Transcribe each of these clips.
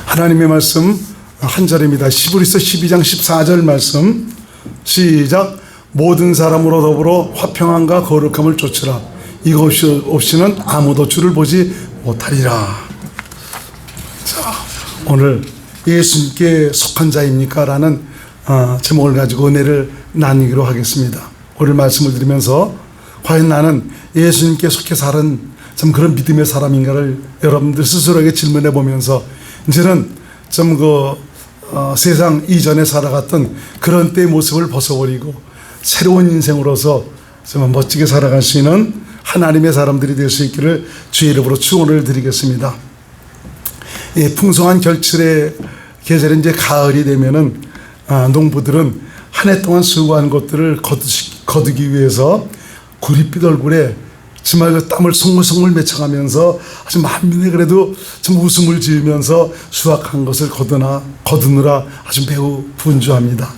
하나님의 말씀 한 절입니다. 히브리서 12장 14절 말씀 시작. 모든 사람으로 더불어 화평함과 거룩함을 쫓으라. 이것 없이는 아무도 주를 보지 못하리라. 자, 오늘 예수님께 속한 자입니까? 라는 제목을 가지고 은혜를 나누기로 하겠습니다. 오늘 말씀을 드리면서 과연 나는 예수님께 속해 사는 좀 그런 믿음의 사람인가를 여러분들 스스로에게 질문해 보면서 이제는 좀 세상 이전에 살아갔던 그런 때의 모습을 벗어버리고 새로운 인생으로서 좀 멋지게 살아갈 수 있는 하나님의 사람들이 될 수 있기를 주의 이름으로 축원을 드리겠습니다. 풍성한 결실의 계절이 이제 가을이 되면은 농부들은 한 해 동안 수고한 것들을 거두기 위해서 구릿빛 얼굴에 정말 그 땀을 송물송물 맺혀가면서 아주 만민의 그래도 좀 웃음을 지으면서 수확한 것을 거두느라 아주 매우 분주합니다.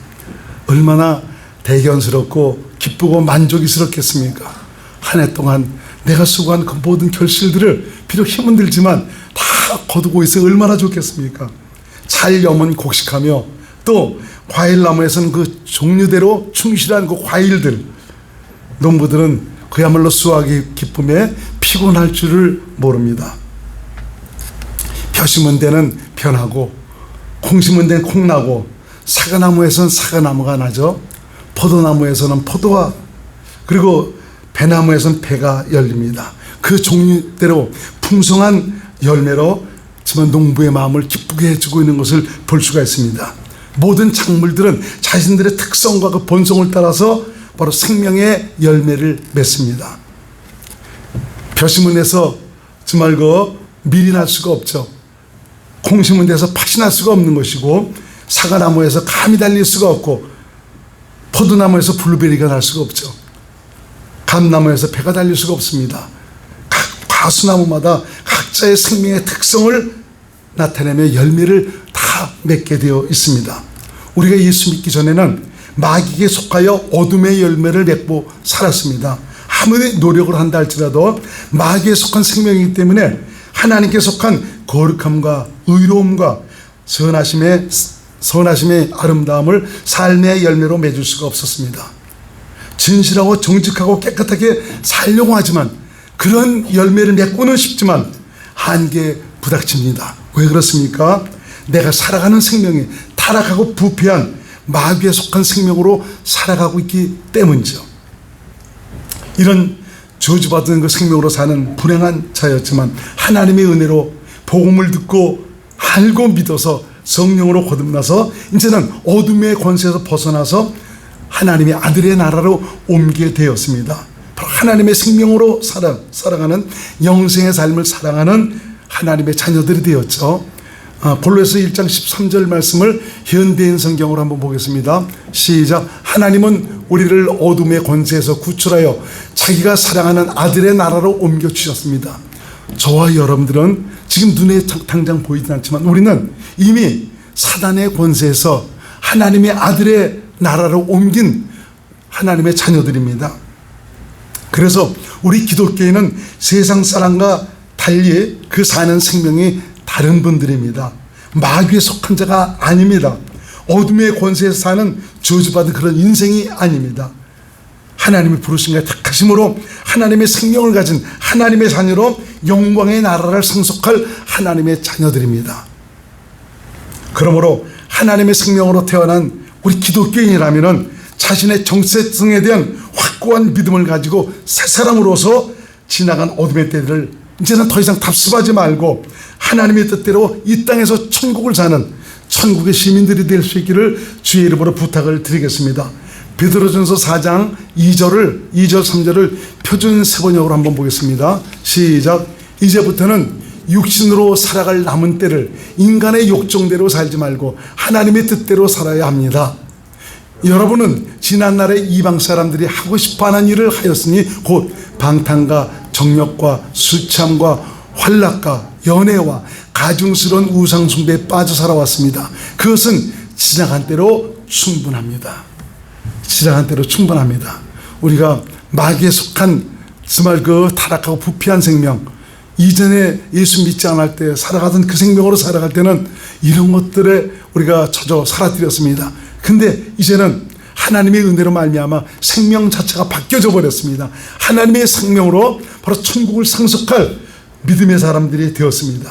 얼마나 대견스럽고 기쁘고 만족스럽겠습니까? 한 해 동안 내가 수고한 그 모든 결실들을 비록 힘은 들지만 다 거두고 있어 얼마나 좋겠습니까? 잘 여문 곡식하며 또 과일나무에서는 그 종류대로 충실한 그 과일들, 농부들은 그야말로 수확의 기쁨에 피곤할 줄을 모릅니다. 벼 심은 데는 벼 나고 콩 심은 데는 콩 나고 사과나무에서는 사과나무가 나죠. 포도나무에서는 포도와 그리고 배나무에서는 배가 열립니다. 그 종류대로 풍성한 열매로 정말 농부의 마음을 기쁘게 해주고 있는 것을 볼 수가 있습니다. 모든 작물들은 자신들의 특성과 그 본성을 따라서 바로 생명의 열매를 맺습니다. 벼 심은 데서 정말 밀이 날 수가 없죠. 콩 심은 데서 팥이 날 수가 없는 것이고 사과나무에서 감이 달릴 수가 없고 포도나무에서 블루베리가 날 수가 없죠. 감나무에서 배가 달릴 수가 없습니다. 각 과수나무마다 각자의 생명의 특성을 나타내며 열매를 다 맺게 되어 있습니다. 우리가 예수 믿기 전에는 마귀에게 속하여 어둠의 열매를 맺고 살았습니다. 아무리 노력을 한다 할지라도 마귀에 속한 생명이기 때문에 하나님께 속한 거룩함과 의로움과 선하심의 아름다움을 삶의 열매로 맺을 수가 없었습니다. 진실하고 정직하고 깨끗하게 살려고 하지만 그런 열매를 맺고는 싶지만 한계에 부닥칩니다. 왜 그렇습니까? 내가 살아가는 생명이 타락하고 부패한 마귀에 속한 생명으로 살아가고 있기 때문이죠. 이런 저주받은 그 생명으로 사는 불행한 자였지만 하나님의 은혜로 복음을 듣고 알고 믿어서 성령으로 거듭나서 이제는 어둠의 권세에서 벗어나서 하나님의 아들의 나라로 옮게 되었습니다. 바로 하나님의 생명으로 살아가는 영생의 삶을 살아가는 하나님의 자녀들이 되었죠. 골로새 1장 13절 말씀을 현대인 성경으로 한번 보겠습니다. 시작. 하나님은 우리를 어둠의 권세에서 구출하여 자기가 사랑하는 아들의 나라로 옮겨주셨습니다. 저와 여러분들은 지금 눈에 당장 보이진 않지만 우리는 이미 사단의 권세에서 하나님의 아들의 나라로 옮긴 하나님의 자녀들입니다. 그래서 우리 기독교인은 세상 사람과 달리 그 사는 생명이 다른 분들입니다. 마귀에 속한 자가 아닙니다. 어둠의 권세에서 사는 저주받은 그런 인생이 아닙니다. 하나님의 부르심과 택하심으로 하나님의 생명을 가진 하나님의 자녀로 영광의 나라를 상속할 하나님의 자녀들입니다. 그러므로 하나님의 생명으로 태어난 우리 기독교인이라면 자신의 정체성에 대한 확고한 믿음을 가지고 새 사람으로서 지나간 어둠의 때들을 이제는 더 이상 답습하지 말고 하나님의 뜻대로 이 땅에서 천국을 사는 천국의 시민들이 될 수 있기를 주의 이름으로 부탁을 드리겠습니다. 베드로전서 4장 2절 3절을 표준 세번역으로 한번 보겠습니다. 시작. 이제부터는 육신으로 살아갈 남은 때를 인간의 욕정대로 살지 말고 하나님의 뜻대로 살아야 합니다. 여러분은 지난날의 이방 사람들이 하고 싶어하는 일을 하였으니 곧 방탕과 정욕과 술취함과 환락과 연애와 가증스러운 우상숭배에 빠져 살아왔습니다. 그것은 지나간 대로 충분합니다. 지나간 대로 충분합니다. 우리가 마귀에 속한 정말 그 타락하고 부패한 생명, 이전에 예수 믿지 않을 때 살아가던 그 생명으로 살아갈 때는 이런 것들에 우리가 젖어 살아드렸습니다. 근데 이제는 하나님의 은혜로 말미암아 생명 자체가 바뀌어져 버렸습니다. 하나님의 생명으로 바로 천국을 상속할 믿음의 사람들이 되었습니다.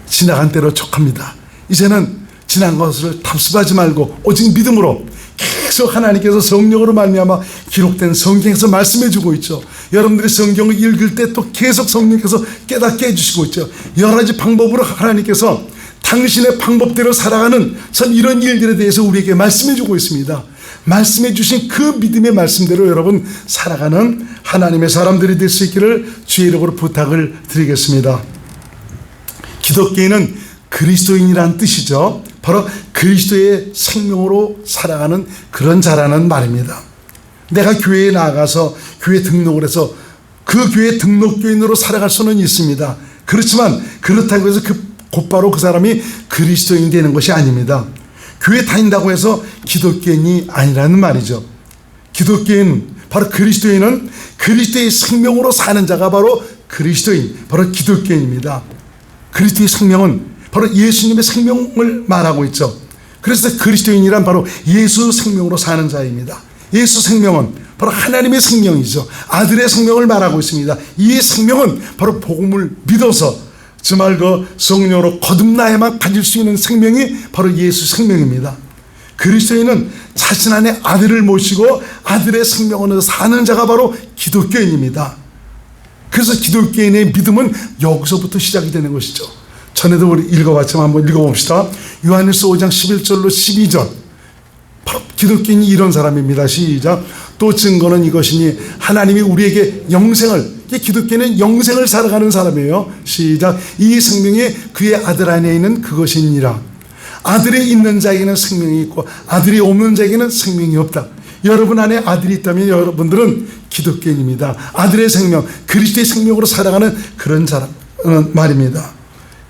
지나간 때로 족합니다. 이제는 지난 것을 답습하지 말고 오직 믿음으로 계속 하나님께서 성령으로 말미암아 기록된 성경에서 말씀해 주고 있죠. 여러분들이 성경을 읽을 때 또 계속 성령께서 깨닫게 해주시고 있죠. 여러 가지 방법으로 하나님께서 당신의 방법대로 살아가는 참 이런 일들에 대해서 우리에게 말씀해 주고 있습니다. 말씀해 주신 그 믿음의 말씀대로 여러분 살아가는 하나님의 사람들이 될 수 있기를 주의 이름으로 부탁을 드리겠습니다. 기독교인은 그리스도인이란 뜻이죠. 바로 그리스도의 생명으로 살아가는 그런 자라는 말입니다. 내가 교회에 나가서 교회 등록을 해서 그 교회 등록교인으로 살아갈 수는 있습니다. 그렇지만 그렇다고 해서 곧바로 그 사람이 그리스도인 되는 것이 아닙니다. 교회 다닌다고 해서 기독교인이 아니라는 말이죠. 기독교인, 바로 그리스도인은 그리스도의 생명으로 사는 자가 바로 그리스도인, 바로 기독교인입니다. 그리스도의 생명은 바로 예수님의 생명을 말하고 있죠. 그래서 그리스도인이란 바로 예수 생명으로 사는 자입니다. 예수 생명은 바로 하나님의 생명이죠. 아들의 생명을 말하고 있습니다. 이 생명은 바로 복음을 믿어서 정말 그 성령으로 거듭나야만 가질 수 있는 생명이 바로 예수 생명입니다. 그리스도인은 자신 안에 아들을 모시고 아들의 생명으로 사는 자가 바로 기독교인입니다. 그래서 기독교인의 믿음은 여기서부터 시작이 되는 것이죠. 전에도 우리 읽어봤지만 한번 읽어봅시다. 요한일서 5장 11절로 12절. 바로 기독교인이 이런 사람입니다. 시작. 또 증거는 이것이니 하나님이 우리에게 영생을, 기독교인은 영생을 살아가는 사람이에요. 시작. 이 생명이 그의 아들 안에 있는 그것이니라. 아들이 있는 자에게는 생명이 있고 아들이 없는 자에게는 생명이 없다. 여러분 안에 아들이 있다면 여러분들은 기독교인입니다. 아들의 생명, 그리스도의 생명으로 살아가는 그런 사람 말입니다.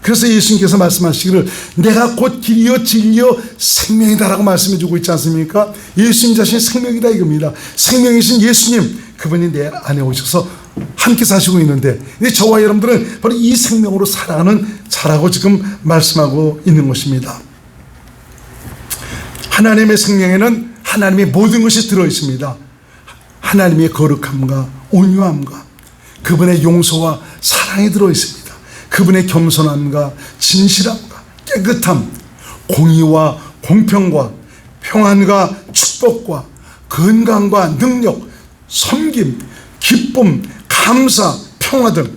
그래서 예수님께서 말씀하시기를 내가 곧 길이요 진리요 생명이다라고 말씀해 주고 있지 않습니까? 예수님 자신이 생명이다 이겁니다. 생명이신 예수님, 그분이 내 안에 오셔서 함께 사시고 있는데 저와 여러분들은 바로 이 생명으로 살아가는 자라고 지금 말씀하고 있는 것입니다. 하나님의 생명에는 하나님의 모든 것이 들어있습니다. 하나님의 거룩함과 온유함과 그분의 용서와 사랑이 들어있습니다. 그분의 겸손함과 진실함과 깨끗함, 공의와 공평과 평안과 축복과 건강과 능력, 섬김, 기쁨, 감사, 평화 등.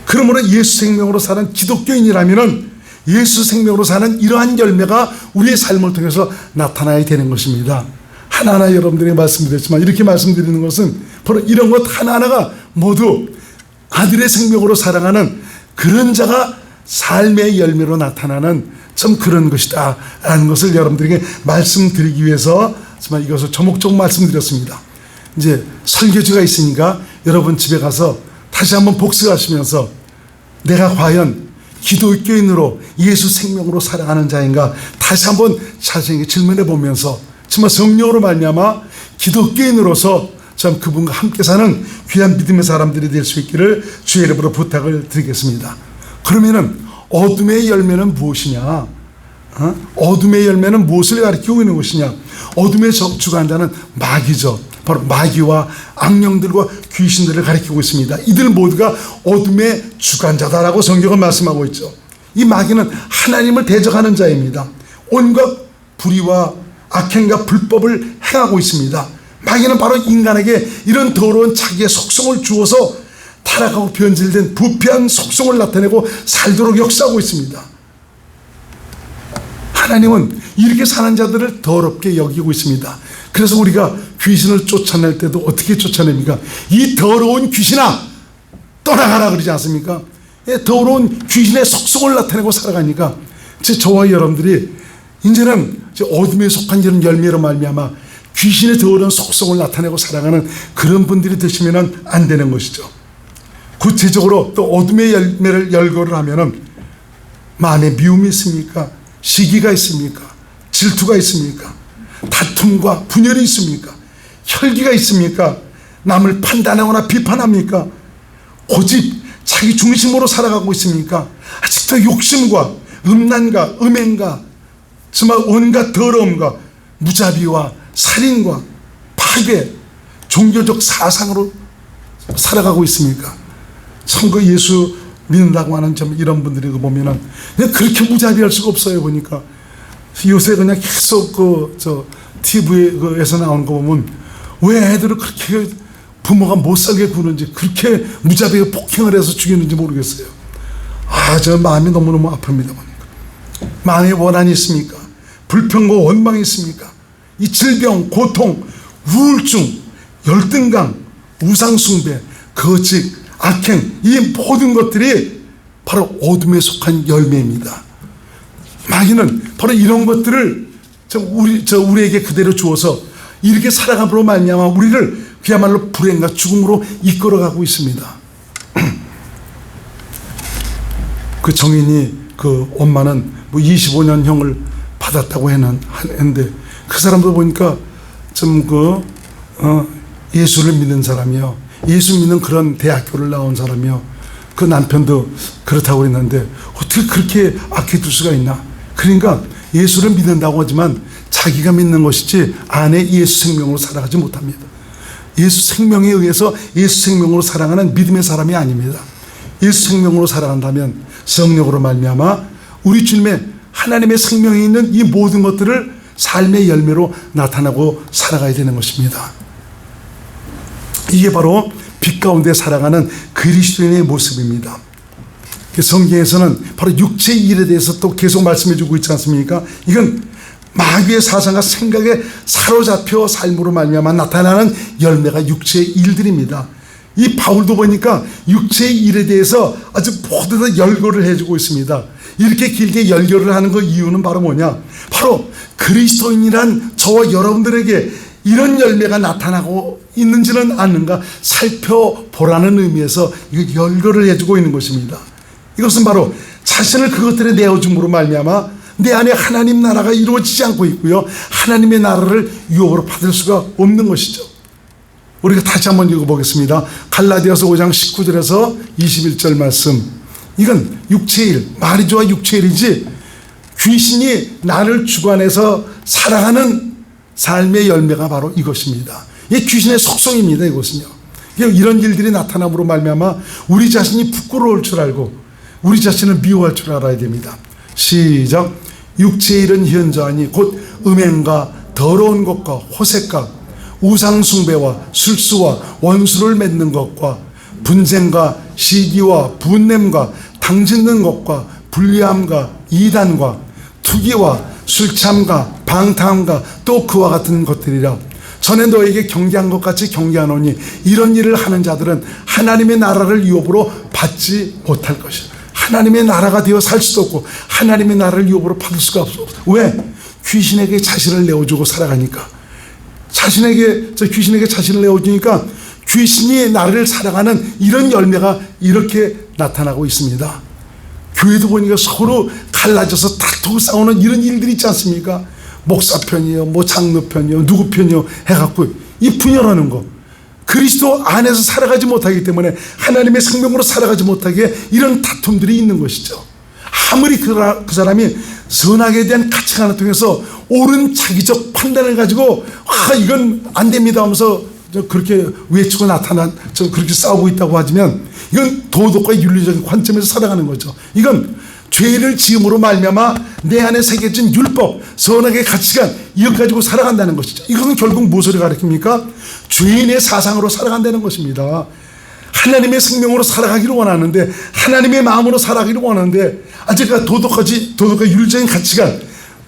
그러므로 예수 생명으로 사는 기독교인이라면 예수 생명으로 사는 이러한 열매가 우리의 삶을 통해서 나타나야 되는 것입니다. 하나하나 여러분들에게 말씀드렸지만 이렇게 말씀드리는 것은 바로 이런 것 하나하나가 모두 아들의 생명으로 살아가는 그런 자가 삶의 열매로 나타나는 참 그런 것이다 라는 것을 여러분들에게 말씀드리기 위해서 정말 이것을 조목조목 말씀드렸습니다. 이제 설교지가 있으니까 여러분 집에 가서 다시 한번 복습하시면서 내가 과연 기독교인으로 예수 생명으로 살아가는 자인가 다시 한번 자신에게 질문해 보면서 정말 성령으로 말미암아 기독교인으로서 참 그분과 함께 사는 귀한 믿음의 사람들이 될 수 있기를 주의 이름으로 부탁을 드리겠습니다. 그러면은 어둠의 열매는 무엇이냐? 어둠의 열매는 무엇을 가리키고 있는 것이냐? 어둠의 주관자는 마귀죠. 바로 마귀와 악령들과 귀신들을 가리키고 있습니다. 이들 모두가 어둠의 주관자다라고 성경은 말씀하고 있죠. 이 마귀는 하나님을 대적하는 자입니다. 온갖 불의와 악행과 불법을 행하고 있습니다. 마귀는 바로 인간에게 이런 더러운 자기의 속성을 주어서 타락하고 변질된 부패한 속성을 나타내고 살도록 역사하고 있습니다. 하나님은 이렇게 사는 자들을 더럽게 여기고 있습니다. 그래서 우리가 귀신을 쫓아낼 때도 어떻게 쫓아냅니까? 이 더러운 귀신아 떠나가라 그러지 않습니까? 더러운 귀신의 속성을 나타내고 살아가니까 저와 여러분들이 이제는 어둠에 속한 이런 열매로 말미암아 귀신의 더러운 속성을 나타내고 살아가는 그런 분들이 되시면 안 되는 것이죠. 구체적으로 또 어둠의 열매를 열거를 하면은 마음에 미움이 있습니까? 시기가 있습니까? 질투가 있습니까? 다툼과 분열이 있습니까? 혈기가 있습니까? 남을 판단하거나 비판합니까? 고집, 자기 중심으로 살아가고 있습니까? 아직도 욕심과 음란과 음행과 정말 온갖 더러움과 무자비와 살인과 파괴, 종교적 사상으로 살아가고 있습니까? 참 그 예수 믿는다고 하는 좀 이런 분들이 보면은 그냥 그렇게 무자비할 수가 없어요. 보니까 요새 그냥 계속 TV에서 나오는 거 보면 왜 애들을 그렇게 부모가 못 살게 구는지, 그렇게 무자비하게 폭행을 해서 죽이는지 모르겠어요. 저 마음이 너무너무 아픕니다. 보니까 마음에 원한이 있습니까? 불평과 원망이 있습니까? 이 질병, 고통, 우울증, 열등감, 우상숭배, 거짓, 악행, 이 모든 것들이 바로 어둠에 속한 열매입니다. 마귀는 바로 이런 것들을 우리에게 그대로 주어서 이렇게 살아감으로 말미암아 우리를 그야말로 불행과 죽음으로 이끌어가고 있습니다. 그 정인이 그 엄마는 뭐 25년형을 받았다고 했는데 그 사람도 보니까 좀 예수를 믿는 사람이요, 예수 믿는 그런 대학교를 나온 사람이요, 그 남편도 그렇다고 그랬는데 어떻게 그렇게 아껴둘 수가 있나? 그러니까 예수를 믿는다고 하지만 자기가 믿는 것이지 안에 예수 생명으로 살아가지 못합니다. 예수 생명에 의해서 예수 생명으로 살아가는 믿음의 사람이 아닙니다. 예수 생명으로 살아간다면 성령으로 말미암아 우리 주님의 하나님의 생명에 있는 이 모든 것들을 삶의 열매로 나타나고 살아가야 되는 것입니다. 이게 바로 빛 가운데 살아가는 그리스도인의 모습입니다. 성경에서는 바로 육체의 일에 대해서 또 계속 말씀해 주고 있지 않습니까? 이건 마귀의 사상과 생각에 사로잡혀 삶으로 말미암아 나타나는 열매가 육체의 일들입니다. 이 바울도 보니까 육체의 일에 대해서 아주 모두 다 열거를 해주고 있습니다. 이렇게 길게 열거를 하는 그 이유는 바로 뭐냐? 바로 그리스도인이란 저와 여러분들에게 이런 열매가 나타나고 있는지는 않는가 살펴보라는 의미에서 이거 열거를 해주고 있는 것입니다. 이것은 바로 자신을 그것들에 내어줌으로 말미암아 내 안에 하나님 나라가 이루어지지 않고 있고요, 하나님의 나라를 유업으로 받을 수가 없는 것이죠. 우리가 다시 한번 읽어보겠습니다. 갈라디아서 5장 19절에서 21절 말씀. 이건 육체의 일, 말이 좋아 육체의 일이지 귀신이 나를 주관해서 살아가는 삶의 열매가 바로 이것입니다. 이게 귀신의 속성입니다. 이것은요, 이런 일들이 나타남으로 말미암아 우리 자신이 부끄러울 줄 알고 우리 자신을 미워할 줄 알아야 됩니다. 시작. 육체의 일은 현저하니 곧 음행과 더러운 것과 호색과 우상숭배와 술수와 원수를 맺는 것과 분쟁과 시기와 분냄과 당짓는 것과 불리함과 이단과 투기와 술참과 방탕함과 또 그와 같은 것들이라. 전에 너에게 경계한 것 같이 경계하노니 이런 일을 하는 자들은 하나님의 나라를 유업으로 받지 못할 것이다. 하나님의 나라가 되어 살 수도 없고 하나님의 나라를 유업으로 받을 수가 없어. 왜? 귀신에게 자신을 내어주고 살아가니까. 귀신에게 자신을 내어주니까 귀신이 나를 살아가는 이런 열매가 이렇게 나타나고 있습니다. 교회도 보니까 서로 갈라져서 다투고 싸우는 이런 일들이 있지 않습니까? 목사 편이요, 뭐 장로 편이요, 누구 편이요 해갖고 이 분열하는 거. 그리스도 안에서 살아가지 못하기 때문에 하나님의 생명으로 살아가지 못하게 이런 다툼들이 있는 것이죠. 아무리 그 사람이 선악에 대한 가치관을 통해서 옳은 자기적 판단을 가지고 이건 안 됩니다 하면서 그렇게 외치고 그렇게 싸우고 있다고 하지만 이건 도덕과 윤리적인 관점에서 살아가는 거죠. 이건 죄를 지음으로 말미암아 내 안에 새겨진 율법, 선악의 가치관 이것 가지고 살아간다는 것이죠. 이것은 결국 무엇을 가리킵니까? 죄인의 사상으로 살아간다는 것입니다. 하나님의 생명으로 살아가기를 원하는데, 하나님의 마음으로 살아가기를 원하는데 아직까지 도덕과 윤리적인 가치관,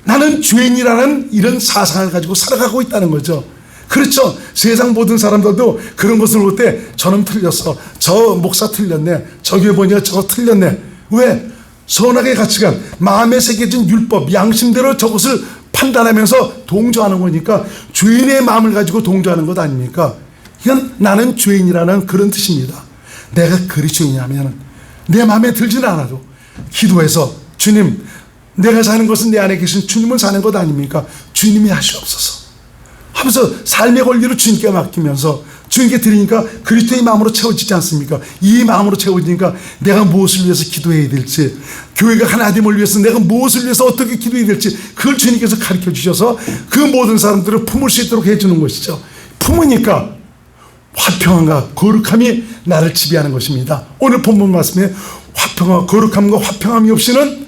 나는 죄인이라는 이런 사상을 가지고 살아가고 있다는 거죠. 그렇죠. 세상 모든 사람들도 그런 것을 볼 때 저는 틀렸어, 저 목사 틀렸네, 저 교회 보니까 저거 틀렸네. 왜? 선악의 가치관, 마음에 새겨진 율법, 양심대로 저것을 판단하면서 동조하는 거니까 죄인의 마음을 가지고 동조하는 것 아닙니까? 이건 나는 죄인이라는 그런 뜻입니다. 내가 그리스도인이냐면 내 마음에 들지는 않아도 기도해서 주님, 내가 사는 것은 내 안에 계신 주님을 사는 것 아닙니까? 주님이 하시옵소서 하면서 삶의 권리를 주님께 맡기면서 주님께 드리니까 그리스도의 마음으로 채워지지 않습니까? 이 마음으로 채워지니까 내가 무엇을 위해서 기도해야 될지, 교회가 하나됨을 위해서 내가 무엇을 위해서 어떻게 기도해야 될지, 그걸 주님께서 가르쳐 주셔서 그 모든 사람들을 품을 수 있도록 해주는 것이죠. 품으니까 화평함과 거룩함이 나를 지배하는 것입니다. 오늘 본문 말씀에 화평과 거룩함과 화평함이 없이는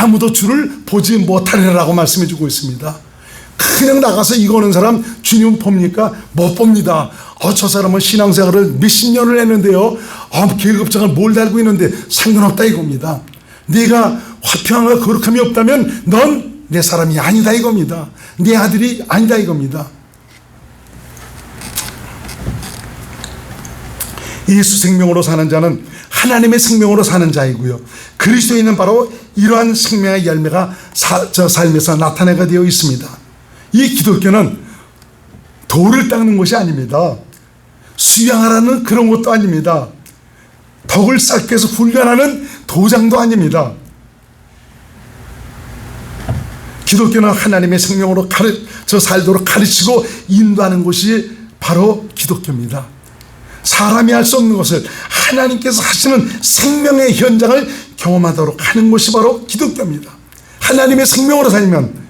아무도 주를 보지 못하리라고 말씀해 주고 있습니다. 그냥 나가서 이거 하는 사람 주님 봅니까? 못 봅니다. 저 사람은 신앙생활을 몇십 년을 했는데요, 계급장을 뭘 달고 있는데 상관없다 이겁니다. 네가 화평함과 거룩함이 없다면 넌 내 사람이 아니다 이겁니다. 내 아들이 아니다 이겁니다. 예수 생명으로 사는 자는 하나님의 생명으로 사는 자이고요, 그리스도에 있는 바로 이러한 생명의 열매가 저 삶에서 나타내게 되어 있습니다. 이 기독교는 돌을 닦는 것이 아닙니다. 수양하라는 그런 것도 아닙니다. 덕을 쌓기 위해서 훈련하는 도장도 아닙니다. 기독교는 하나님의 생명으로 살도록 가르치고 인도하는 것이 바로 기독교입니다. 사람이 할 수 없는 것을 하나님께서 하시는 생명의 현장을 경험하도록 하는 것이 바로 기독교입니다. 하나님의 생명으로 살면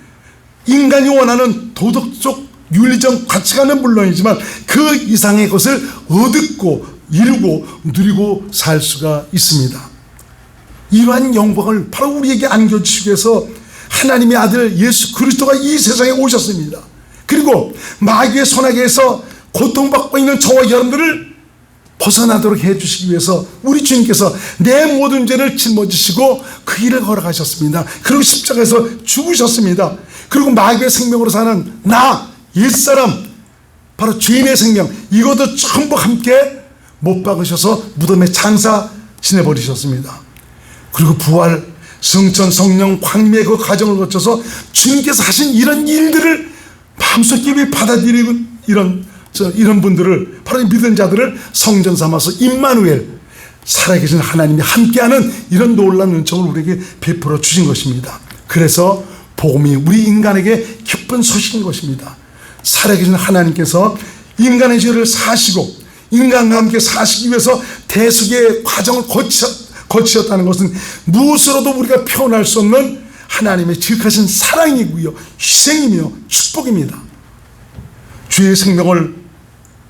인간이 원하는 도덕적 윤리적 가치관은 물론이지만 그 이상의 것을 얻고 이루고 누리고 살 수가 있습니다. 이러한 영광을 바로 우리에게 안겨주시기 위해서 하나님의 아들 예수 그리스도가 이 세상에 오셨습니다. 그리고 마귀의 손아귀에서 고통받고 있는 저와 여러분들을 벗어나도록 해주시기 위해서 우리 주님께서 내 모든 죄를 짊어지시고 그 길을 걸어가셨습니다. 그리고 십자가에서 죽으셨습니다. 그리고 마귀의 생명으로 사는 나 옛사람, 바로 죄인의 생명, 이것도 전부 함께 못 박으셔서 무덤에 장사 지내버리셨습니다. 그리고 부활, 성천, 성령, 광림의 그 과정을 거쳐서 주님께서 하신 이런 일들을 마음속 깊이 받아들이고 이런 분들을, 바로 믿은 자들을 성전 삼아서 임마누엘, 살아계신 하나님이 함께하는 이런 놀라운 은총을 우리에게 베풀어 주신 것입니다. 그래서 복음이 우리 인간에게 기쁜 소식인 것입니다. 살아계신 하나님께서 인간의 죄를 사시고 인간과 함께 사시기 위해서 대속의 과정을 거치셨다는 것은 무엇으로도 우리가 표현할 수 없는 하나님의 지극하신 사랑이고요, 희생이며 축복입니다. 죄의 생명을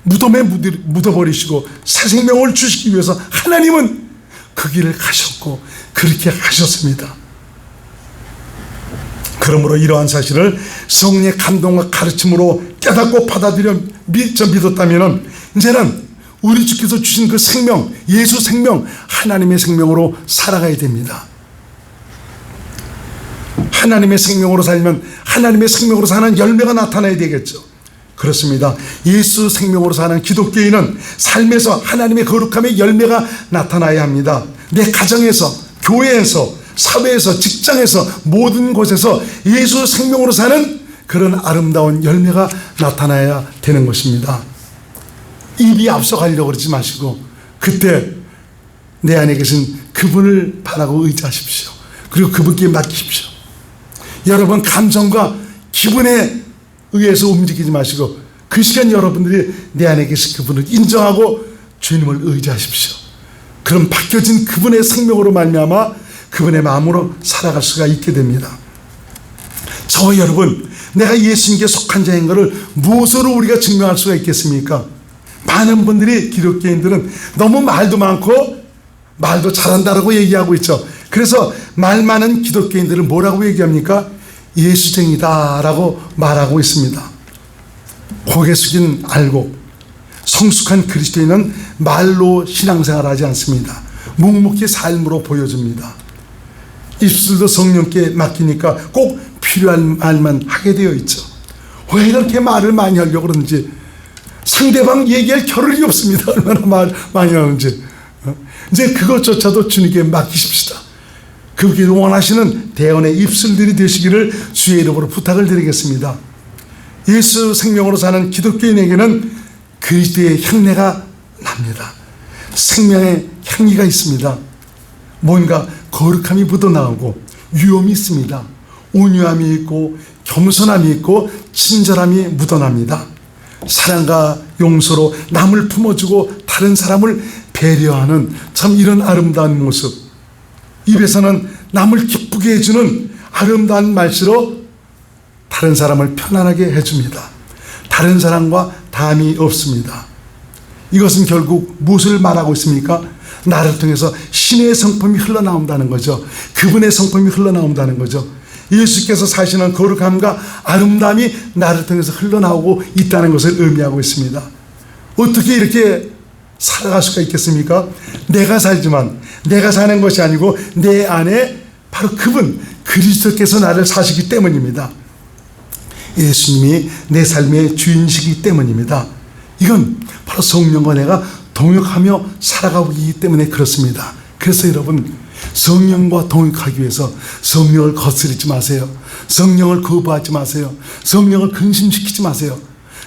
무덤에 묻어버리시고 새 생명을 주시기 위해서 하나님은 그 길을 가셨고 그렇게 하셨습니다. 그러므로 이러한 사실을 성령의 감동과 가르침으로 깨닫고 받아들여 믿었다면 이제는 우리 주께서 주신 그 생명, 예수 생명, 하나님의 생명으로 살아가야 됩니다. 하나님의 생명으로 살면 하나님의 생명으로 사는 열매가 나타나야 되겠죠. 그렇습니다. 예수 생명으로 사는 기독교인은 삶에서 하나님의 거룩함의 열매가 나타나야 합니다. 내 가정에서, 교회에서, 사회에서, 직장에서, 모든 곳에서 예수 생명으로 사는 그런 아름다운 열매가 나타나야 되는 것입니다. 입이 앞서가려고 그러지 마시고 그때 내 안에 계신 그분을 바라고 의지하십시오. 그리고 그분께 맡기십시오. 여러분 감정과 기분에 의해서 움직이지 마시고 그 시간 여러분들이 내 안에 계신 그분을 인정하고 주님을 의지하십시오. 그럼 바뀌어진 그분의 생명으로 말미암아 그분의 마음으로 살아갈 수가 있게 됩니다. 저와 여러분, 내가 예수님께 속한 자인 것을 무엇으로 우리가 증명할 수가 있겠습니까? 많은 분들이, 기독교인들은 너무 말도 많고 말도 잘한다라고 얘기하고 있죠. 그래서 말 많은 기독교인들은 뭐라고 얘기합니까? 예수쟁이다라고 말하고 있습니다. 고개 숙인 알고 성숙한 그리스도인은 말로 신앙생활하지 않습니다. 묵묵히 삶으로 보여줍니다. 입술도 성령께 맡기니까 꼭 필요한 말만 하게 되어 있죠. 왜 이렇게 말을 많이 하려고 그러는지, 상대방 얘기할 겨를이 없습니다. 얼마나 말 많이 하는지. 이제 그것조차도 주님께 맡기십시다. 그분께 원하시는 대언의 입술들이 되시기를 주의 이름으로 부탁을 드리겠습니다. 예수 생명으로 사는 기독교인에게는 그리스도의 향내가 납니다. 생명의 향기가 있습니다. 뭔가 거룩함이 묻어나오고 유엄이 있습니다. 온유함이 있고 겸손함이 있고 친절함이 묻어납니다. 사랑과 용서로 남을 품어주고 다른 사람을 배려하는 참 이런 아름다운 모습, 입에서는 남을 기쁘게 해주는 아름다운 말씨로 다른 사람을 편안하게 해줍니다. 다른 사람과 담이 없습니다. 이것은 결국 무엇을 말하고 있습니까? 나를 통해서 신의 성품이 흘러나온다는 거죠. 그분의 성품이 흘러나온다는 거죠. 예수께서 사시는 거룩함과 아름다움이 나를 통해서 흘러나오고 있다는 것을 의미하고 있습니다. 어떻게 이렇게 살아갈 수가 있겠습니까? 내가 살지만 내가 사는 것이 아니고 내 안에 바로 그분 그리스도께서 나를 사시기 때문입니다. 예수님이 내 삶의 주인이시기 때문입니다. 이건 바로 성령과 내가 동역하며 살아가기 때문에 그렇습니다. 그래서 여러분, 성령과 동역하기 위해서 성령을 거스르지 마세요. 성령을 거부하지 마세요. 성령을 근심시키지 마세요.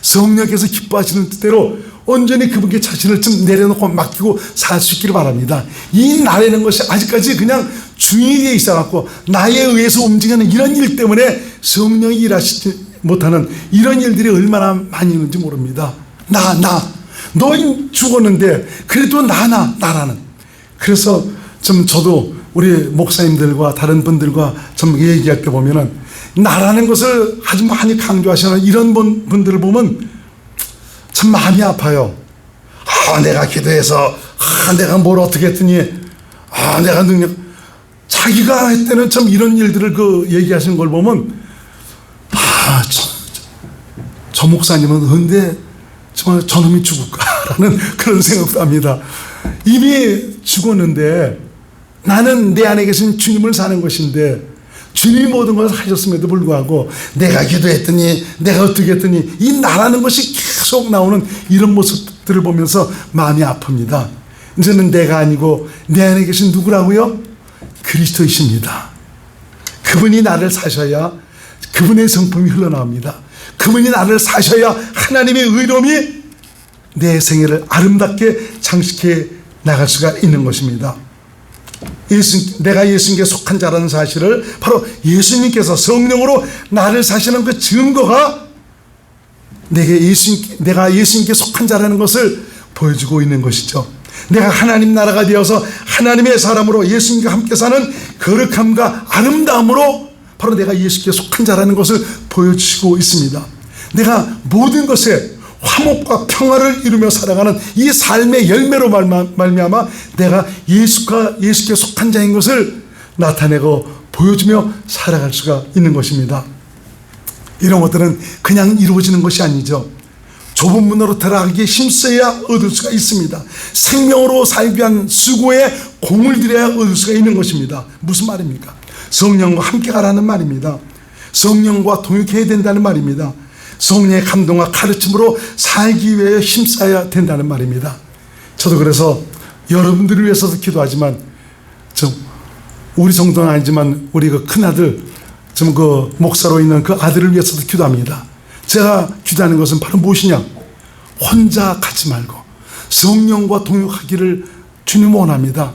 성령께서 기뻐하시는 뜻대로 온전히 그분께 자신을 좀 내려놓고 맡기고 살 수 있기를 바랍니다. 이 나라는 것이 아직까지 그냥 중의에 있어갖고 나에 의해서 움직이는 이런 일 때문에 성령이 일하시지 못하는 이런 일들이 얼마나 많이 있는지 모릅니다. 너 죽었는데 그래도 나라는. 그래서 좀 저도 우리 목사님들과 다른 분들과 좀 얘기할 때 보면은 나라는 것을 아주 많이 강조하시는 이런 분들을 보면 참 마음이 아파요. 내가 기도해서 내가 뭘 어떻게 했더니 내가 능력, 자기가 했다는 참 이런 일들을 얘기하시는 걸 보면 저 목사님은 근데 정말 저놈이 죽을까라는 그런 생각도 합니다. 이미 죽었는데 나는 내 안에 계신 주님을 사는 것인데 주님이 모든 것을 하셨음에도 불구하고 내가 기도했더니 내가 어떻게 했더니 이 나라는 것이 계속 나오는 이런 모습들을 보면서 마음이 아픕니다. 이제는 내가 아니고 내 안에 계신 누구라고요? 그리스도이십니다. 그분이 나를 사셔야 그분의 성품이 흘러나옵니다. 그분이 나를 사셔야 하나님의 의로움이 내 생애를 아름답게 장식해 나갈 수가 있는 것입니다. 내가 예수님께 속한 자라는 사실을 바로 예수님께서 성령으로 나를 사시는 그 증거가 내가 예수님께 속한 자라는 것을 보여주고 있는 것이죠. 내가 하나님 나라가 되어서 하나님의 사람으로 예수님과 함께 사는 거룩함과 아름다움으로 바로 내가 예수께 속한 자라는 것을 보여주시고 있습니다. 내가 모든 것에 화목과 평화를 이루며 살아가는 이 삶의 열매로 말미암아 내가 예수께 속한 자인 것을 나타내고 보여주며 살아갈 수가 있는 것입니다. 이런 것들은 그냥 이루어지는 것이 아니죠. 좁은 문으로 들어가기에 힘써야 얻을 수가 있습니다. 생명으로 살기 위한 수고에 공을 들여야 얻을 수가 있는 것입니다. 무슨 말입니까? 성령과 함께 가라는 말입니다. 성령과 동역해야 된다는 말입니다. 성령의 감동과 가르침으로 살기 위해 힘써야 된다는 말입니다. 저도 그래서 여러분들을 위해서도 기도하지만 우리 정도는 아니지만 우리 그 큰아들 목사로 있는 그 아들을 위해서도 기도합니다. 제가 기도하는 것은 바로 무엇이냐? 혼자 가지 말고 성령과 동역하기를 주님 원합니다.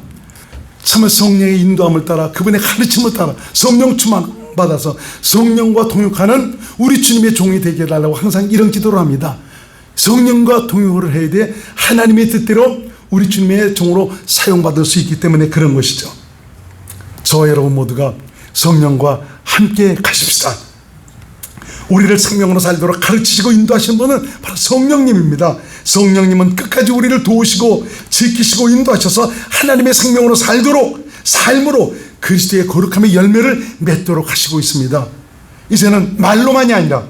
참 성령의 인도함을 따라 그분의 가르침을 따라 성령 충만 받아서 성령과 동역하는 우리 주님의 종이 되게 해달라고 항상 이런 기도를 합니다. 성령과 동역을 해야 돼 하나님의 뜻대로 우리 주님의 종으로 사용받을 수 있기 때문에 그런 것이죠. 저와 여러분 모두가 성령과 함께 가십시다. 우리를 생명으로 살도록 가르치시고 인도하시는 분은 바로 성령님입니다. 성령님은 끝까지 우리를 도우시고 지키시고 인도하셔서 하나님의 생명으로 살도록 삶으로 그리스도의 거룩함의 열매를 맺도록 하시고 있습니다. 이제는 말로만이 아니라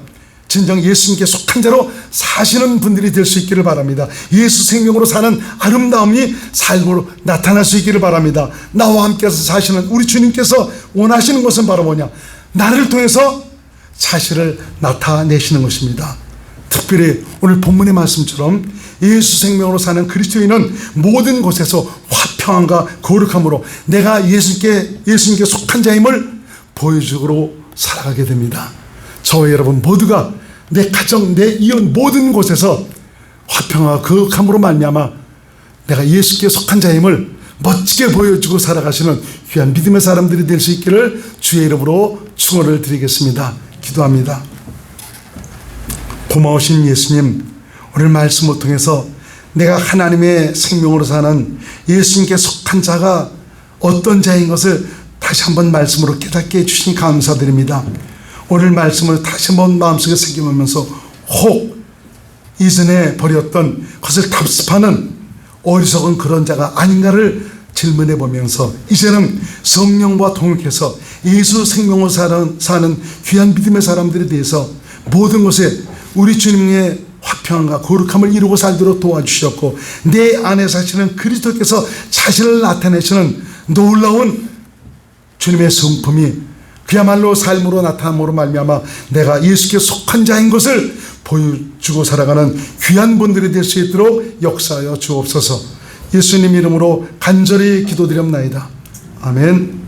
진정 예수님께 속한 자로 사시는 분들이 될 수 있기를 바랍니다. 예수 생명으로 사는 아름다움이 삶으로 나타날 수 있기를 바랍니다. 나와 함께 사시는 우리 주님께서 원하시는 것은 바로 뭐냐? 나를 통해서 자신을 나타내시는 것입니다. 특별히 오늘 본문의 말씀처럼 예수 생명으로 사는 그리스도인은 모든 곳에서 화평함과 거룩함으로 내가 예수님께 속한 자임을 보여주고 살아가게 됩니다. 저와 여러분 모두가 내 가정, 내 이혼 모든 곳에서 화평과 거룩함으로 말미암아 내가 예수께 속한 자임을 멋지게 보여주고 살아가시는 귀한 믿음의 사람들이 될 수 있기를 주의 이름으로 축원을 드리겠습니다. 기도합니다. 고마우신 예수님, 오늘 말씀을 통해서 내가 하나님의 생명으로 사는 예수님께 속한 자가 어떤 자인 것을 다시 한번 말씀으로 깨닫게 해주시니 감사드립니다. 오늘 말씀을 다시 한번 마음속에 새겨보면서 혹 이전에 버렸던 것을 답습하는 어리석은 그런 자가 아닌가를 질문해 보면서 이제는 성령과 동역해서 예수 생명으로 사는 귀한 믿음의 사람들에 대해서 모든 것에 우리 주님의 화평함과 거룩함을 이루고 살도록 도와주셨고, 내 안에 사시는 그리스도께서 자신을 나타내시는 놀라운 주님의 성품이 그야말로 삶으로 나타남으로 말미암아 내가 예수께 속한 자인 것을 보여주고 살아가는 귀한 분들이 될 수 있도록 역사하여 주옵소서. 예수님 이름으로 간절히 기도드립나이다. 아멘.